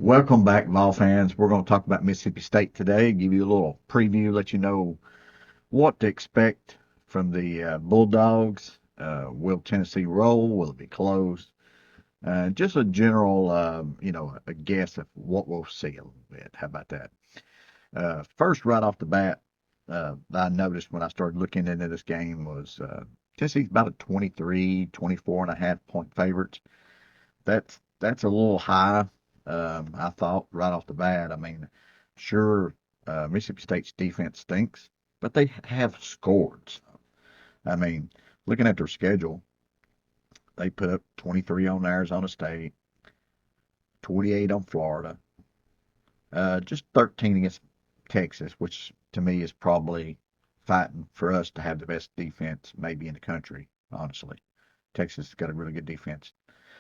Welcome back, Vol fans. We're going to talk about Mississippi State today, give you a little preview, let you know what to expect from the Bulldogs. Will Tennessee roll? Will it be close? Just a general, a guess of what we'll see a little bit. How about that? First, right off the bat, I noticed when I started looking into this game was Tennessee's about a 23, 24 and a half point favorites. That's a little high. I thought right off the bat. I mean, sure, Mississippi State's defense stinks, but they have scored. I mean, looking at their schedule, they put up 23 on Arizona State, 28 on Florida, just 13 against Texas, which to me is probably fighting for us to have the best defense maybe in the country, honestly. Texas has got a really good defense,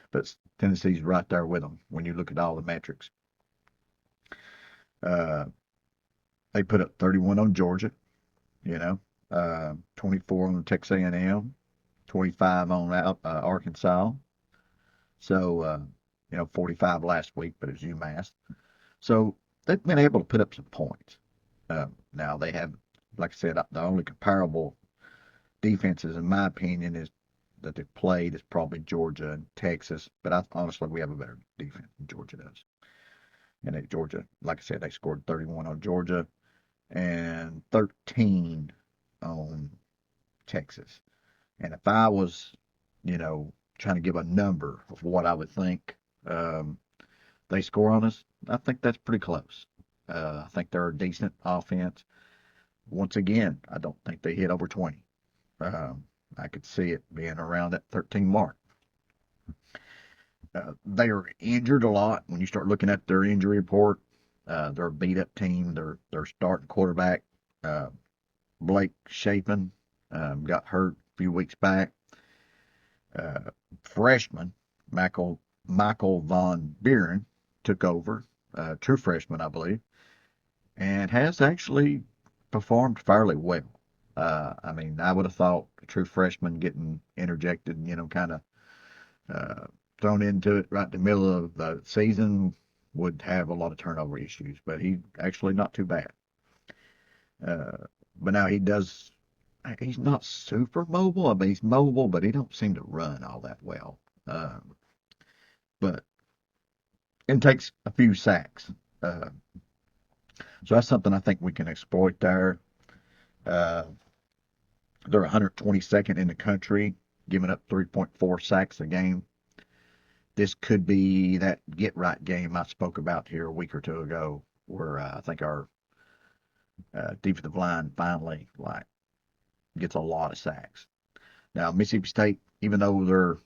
but Tennessee's right there with them when you look at all the metrics. Uh, they put up 31 on Georgia, you know, 24 on Texas A&M, 25 on Arkansas. So, 45 last week, but it's UMass. So they've been able to put up some points. Now they have, like I said, the only comparable defenses, in my opinion, is that they've played is probably Georgia and Texas. But honestly, we have a better defense than Georgia does. And Georgia, like I said, they scored 31 on Georgia and 13 on Texas. And if I was, trying to give a number of what I would think they score on us, I think that's pretty close. I think they're a decent offense. Once again, I don't think they hit over 20. I could see it being around that 13 mark. They are injured a lot. When you start looking at their injury report, they're a beat up team. Their starting quarterback, Blake Shapen, got hurt a few weeks back. Freshman Michael Von Buren took over, true freshman, I believe, and has actually performed fairly well. I mean, I would have thought a true freshman getting interjected, kind of thrown into it right in the middle of the season would have a lot of turnover issues, but he actually not too bad. Uh, but now he's not super mobile. I mean, he's mobile, but he don't seem to run all that well. But it takes a few sacks. Uh, so that's something I think we can exploit there. Uh, they're 122nd in the country, giving up 3.4 sacks a game. This could be that get right game I spoke about here a week or two ago, where I think our defensive line finally gets a lot of sacks. Now Mississippi State, even though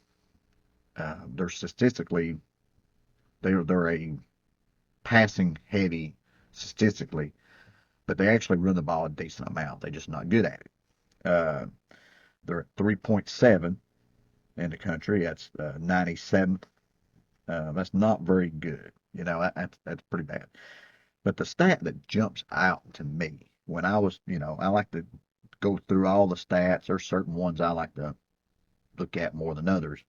they're statistically they're a passing heavy statistically, but they actually run the ball a decent amount. They're just not good at it. Uh, they're at 3.7 in the country. That's 97th. That's not very good. That's pretty bad. But the stat that jumps out to me when I like to go through all the stats. There's certain ones I like to look at more than others.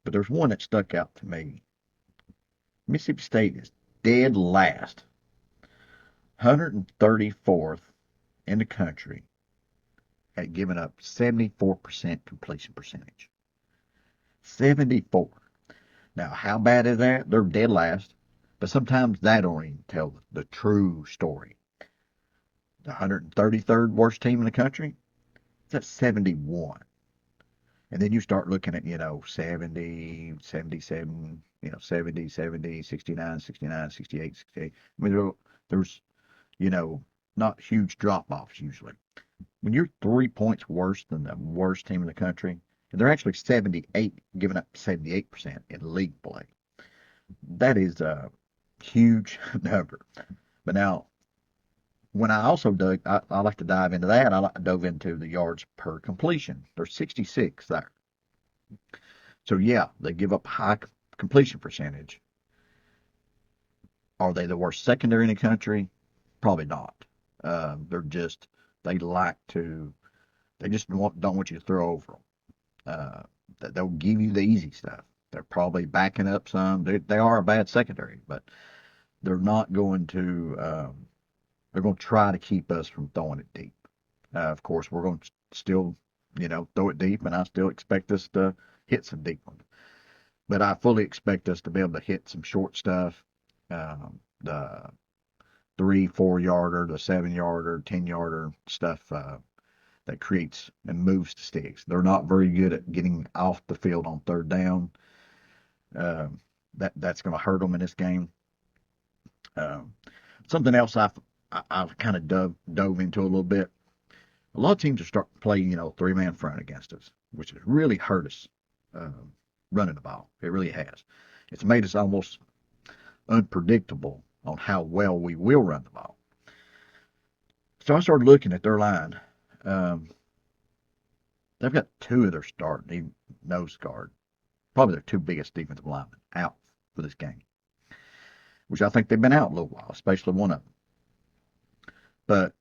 But there's one that stuck out to me. Mississippi State is dead last, 134th in the country at giving up 74% completion percentage. 74. Now, how bad is that? They're dead last, but sometimes that don't even tell the true story. The 133rd worst team in the country, it's at 71. And then you start looking at, 70, 77, 70, 70, 69, 69, 68, 68. I mean, there's, not huge drop-offs usually. When you're 3 points worse than the worst team in the country, and they're actually 78, giving up 78% in league play. That is a huge number. But now, when I also I like to dive into that. I dove into the yards per completion. There's 66 there. So yeah, they give up high completion percentage. Are they the worst secondary in the country? Probably not. They're just they like to they just don't want you to throw over them. They'll give you the easy stuff. They're probably backing up some. They are a bad secondary, but they're not going to, they're going to try to keep us from throwing it deep. Of course, we're going to still, throw it deep, and I still expect us to hit some deep ones. But I fully expect us to be able to hit some short stuff, the 3, 4 yarder, the 7 yarder, 10 yarder stuff that creates and moves the sticks. They're not very good at getting off the field on third down. That's going to hurt them in this game. Um, Something else I've kind of dove into a little bit. A lot of teams are starting to play, 3-man front against us, which has really hurt us running the ball. It really has. It's made us almost unpredictable on how well we will run the ball. So I started looking at their line. Um, they've got two of their starting nose guard, probably their two biggest defensive linemen, out for this game, which I think they've been out a little while, especially one of them. But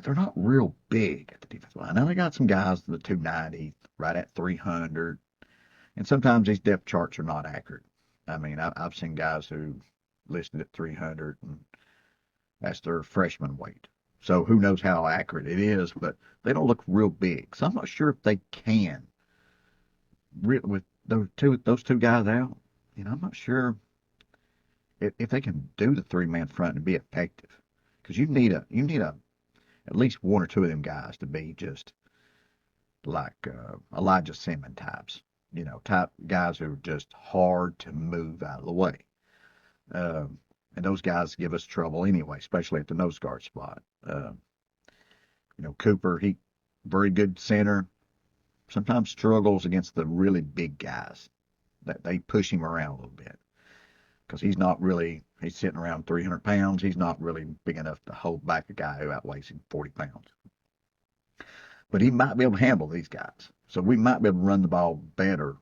they're not real big at the defensive line. Now they got some guys in the 290, right at 300, and sometimes these depth charts are not accurate. I mean, I've seen guys who listed at 300, and that's their freshman weight. So who knows how accurate it is, but they don't look real big. So I'm not sure if they can, with those two guys out. I'm not sure if they can do the 3-man front and be effective, because you need at least one or two of them guys to be just like Elijah Simmons types, type guys who are just hard to move out of the way. Um, and those guys give us trouble anyway, especially at the nose guard spot. Cooper, he very good center, sometimes struggles against the really big guys. That they push him around a little bit because he's sitting around 300 pounds. He's not really big enough to hold back a guy who outweighs him 40 pounds. But he might be able to handle these guys. So we might be able to run the ball better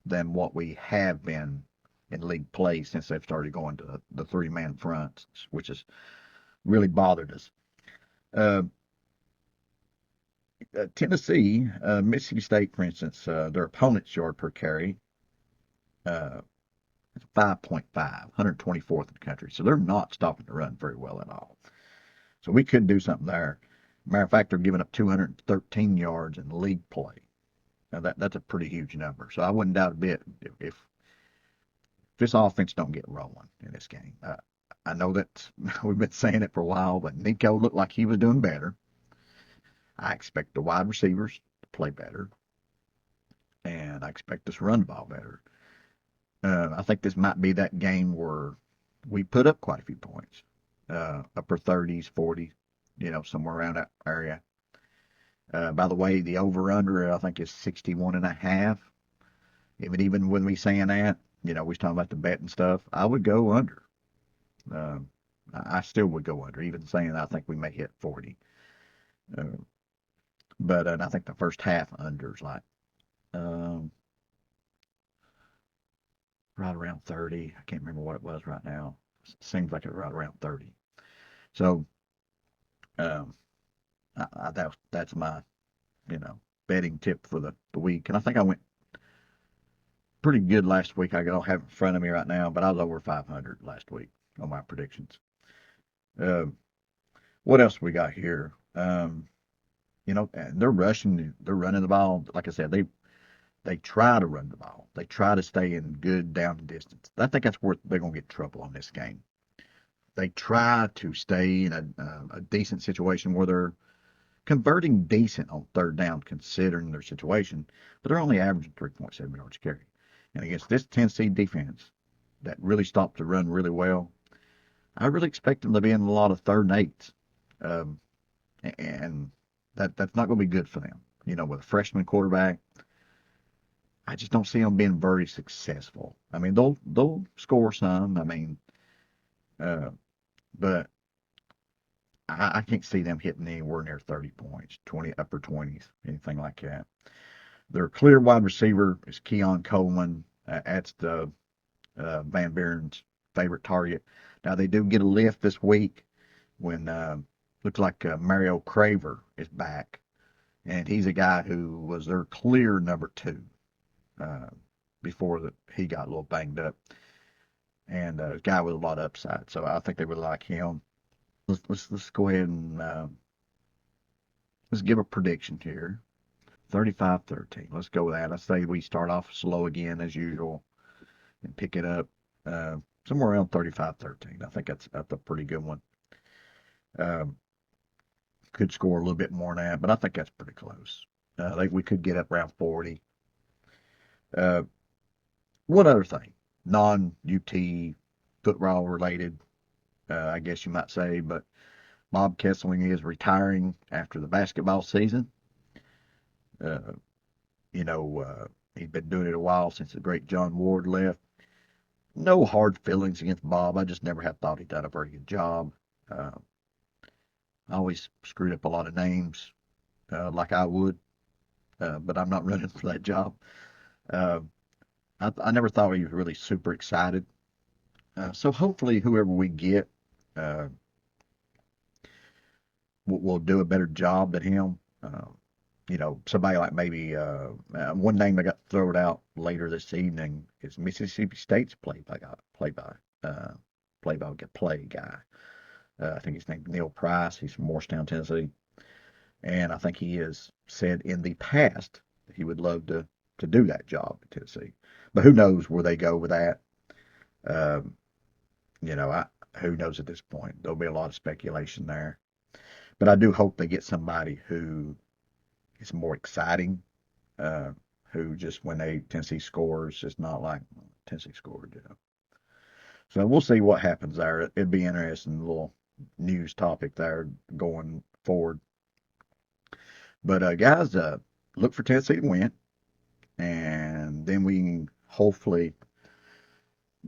than what we have been in league play since they've started going to the 3-man fronts, which has really bothered us. Tennessee, Mississippi State, for instance, their opponent's yard per carry, uh, 5.5, 124th in the country. So they're not stopping the run very well at all. So we could do something there. Matter of fact, they're giving up 213 yards in league play. Now that's a pretty huge number. So I wouldn't doubt a bit if this offense don't get rolling in this game. I know that we've been saying it for a while, but Nico looked like he was doing better. I expect the wide receivers to play better, and I expect us to run the ball better. I think this might be that game where we put up quite a few points, upper 30s, 40s, somewhere around that area. By the way, the over/under I think is 61.5. Even when we saying that, we was talking about the bet and stuff, I would go under. Uh, I still would go under, even saying I think we may hit 40. Uh, but I think the first half unders like um, right around 30. I can't remember what it was right now. Seems like it's right around 30. So um, that's my betting tip for the week. And I think I went pretty good last week. I don't have it in front of me right now, but I was over 500 last week on my predictions. Uh, what else we got here? They're running the ball. Like I said, they try to run the ball. They try to stay in good down and distance. I think that's where they're going to get in trouble on this game. They try to stay in a decent situation where they're converting decent on third down considering their situation, but they're only averaging 3.7 yards a carry. And against this Tennessee defense that really stopped the run really well, I really expect them to be in a lot of third and eights. Um, and that's not going to be good for them. With a freshman quarterback, I just don't see them being very successful. I mean, they'll score some. I mean, uh, but I can't see them hitting anywhere near 30 points, 20 upper 20s, anything like that. Their clear wide receiver is Keon Coleman. That's the Van Buren's favorite target. Now they do get a lift this week when looks like Mario Craver is back, and he's a guy who was their clear number 2 uh, before he got a little banged up. and a guy with a lot of upside. So I think they would like him. Let's go ahead and let's give a prediction here. 35-13. Let's go with that. I say we start off slow again as usual and pick it up uh, somewhere around 35-13. I think that's a pretty good one. Um, could score a little bit more than that, but I think that's pretty close. I think we could get up around 40. Uh, one other thing, non-UT football related, I guess you might say, but Bob Kesselring is retiring after the basketball season. Uh, he'd been doing it a while since the great John Ward left. No hard feelings against Bob. I just never have thought he'd done a very good job. Uh, I always screwed up a lot of names like I would, but I'm not running for that job. Uh, I never thought he was really super excited. So hopefully, whoever we get uh, will do a better job than him. Somebody like maybe one name that got thrown out later this evening is Mississippi State's uh, play guy. I think his name's Neil Price. He's from Morristown, Tennessee, and I think he has said in the past that he would love to do that job in Tennessee. But who knows where they go with that? Um, who knows at this point? There'll be a lot of speculation there. But I do hope they get somebody who is more exciting, uh, who just when Tennessee scores, it's not like Tennessee scored. So we'll see what happens there. It'd be interesting, little news topic there going forward. But guys, look for Tennessee to win, and then we can hopefully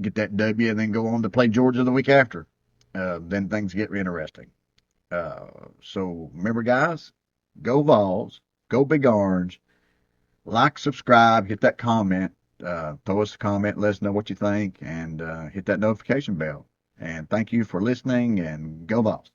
get that W, and then go on to play Georgia the week after. Then things get interesting. So remember, guys, go Vols, go Big Orange, like, subscribe, hit that comment, throw us a comment, let us know what you think, and hit that notification bell. And thank you for listening, and go Vols.